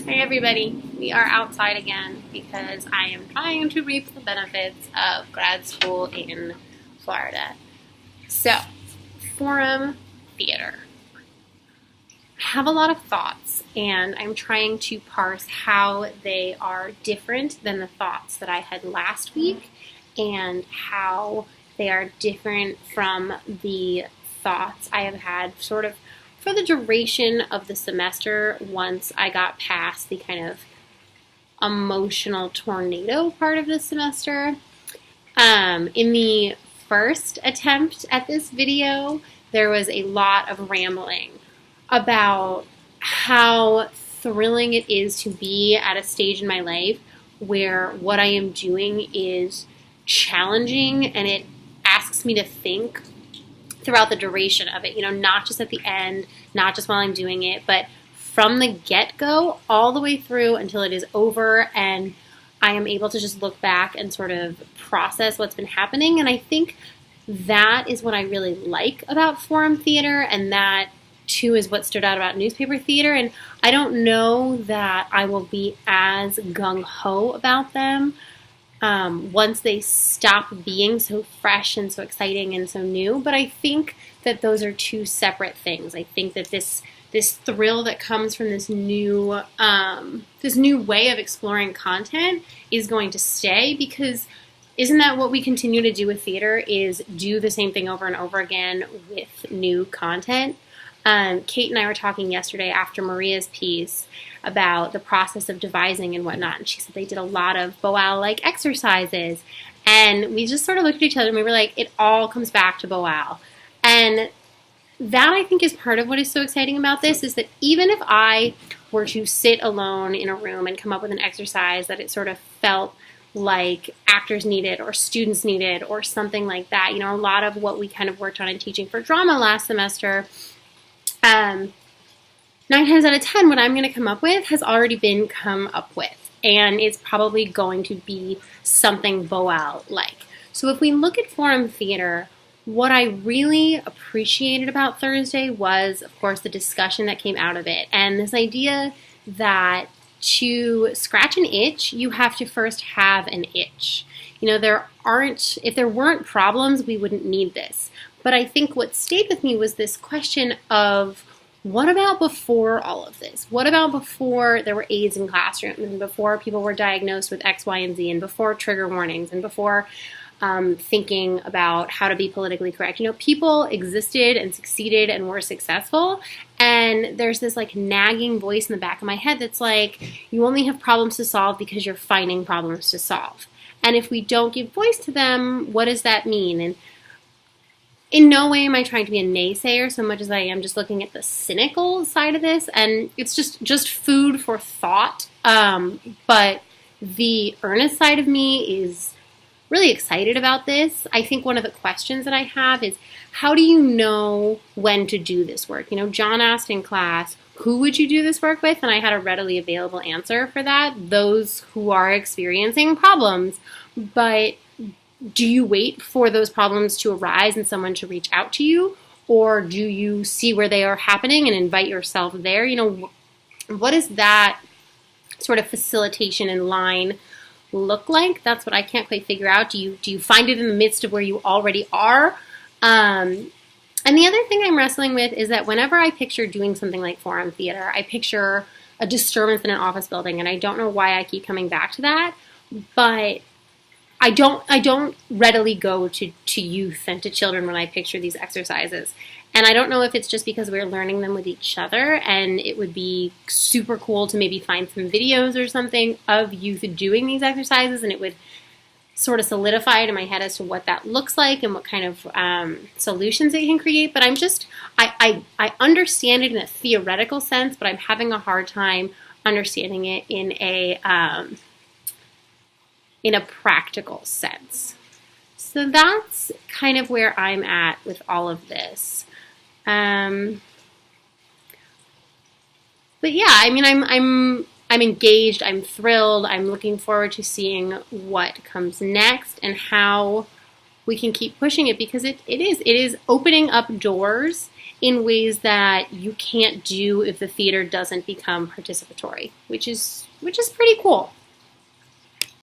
Hey everybody, we are outside again because I am trying to reap the benefits of grad school in Florida. So, Forum Theater. I have a lot of thoughts and I'm trying to parse how they are different than the thoughts that I had last week and how they are different from the thoughts I have had sort of for the duration of the semester once I got past the kind of emotional tornado part of the semester. In the first attempt at this video, there was a lot of rambling about how thrilling it is to be at a stage in my life where what I am doing is challenging and it asks me to think throughout the duration of it, not just at the end, not just while I'm doing it, but from the get-go all the way through until it is over and I am able to just look back and sort of process what's been happening. And I think that is what I really like about Forum Theater, and that too is what stood out about newspaper theater. And I don't know that I will be as gung-ho about them once they stop being so fresh and so exciting and so new. But I think that those are two separate things. I think that this thrill that comes from this new way of exploring content is going to stay, because isn't that what we continue to do with theater, is do the same thing over and over again with new content? Kate and I were talking yesterday after Maria's piece about the process of devising and whatnot, and she said they did a lot of Boal-like exercises, and we just sort of looked at each other and we were like, it all comes back to Boal. And that, I think, is part of what is so exciting about this, is that even if I were to sit alone in a room and come up with an exercise that it sort of felt like actors needed or students needed or something like that, a lot of what we kind of worked on in teaching for drama last semester, 9 times out of 10, what I'm going to come up with has already been come up with, and it's probably going to be something Boal-like. So if we look at Forum Theater, what I really appreciated about Thursday was, of course, the discussion that came out of it, and this idea that to scratch an itch, you have to first have an itch. If there weren't problems, we wouldn't need this. But I think what stayed with me was this question of, what about before all of this? What about before there were AIDS in classrooms, and before people were diagnosed with X, Y, and Z, and before trigger warnings, and before thinking about how to be politically correct? People existed and succeeded and were successful, and there's this nagging voice in the back of my head that's like, you only have problems to solve because you're finding problems to solve. And if we don't give voice to them, what does that mean? And in no way am I trying to be a naysayer so much as I am just looking at the cynical side of this, and it's just food for thought. But the earnest side of me is really excited about this. I think one of the questions that I have is, how do you know when to do this work? John asked in class, who would you do this work with? And I had a readily available answer for that: those who are experiencing problems. But do you wait for those problems to arise and someone to reach out to you? Or do you see where they are happening and invite yourself there? What does that sort of facilitation in line look like? That's what I can't quite figure out. Do you find it in the midst of where you already are? And the other thing I'm wrestling with is that whenever I picture doing something like Forum Theater, I picture a disturbance in an office building, and I don't know why I keep coming back to that, but I don't readily go to youth and to children when I picture these exercises. And I don't know if it's just because we're learning them with each other, and it would be super cool to maybe find some videos or something of youth doing these exercises, and it would sort of solidify it in my head as to what that looks like and what kind of solutions it can create. But I understand it in a theoretical sense, but I'm having a hard time understanding it in a practical sense. So that's kind of where I'm at with all of this. But yeah, I'm engaged, I'm thrilled, I'm looking forward to seeing what comes next and how we can keep pushing it, because it is opening up doors in ways that you can't do if the theater doesn't become participatory, which is pretty cool.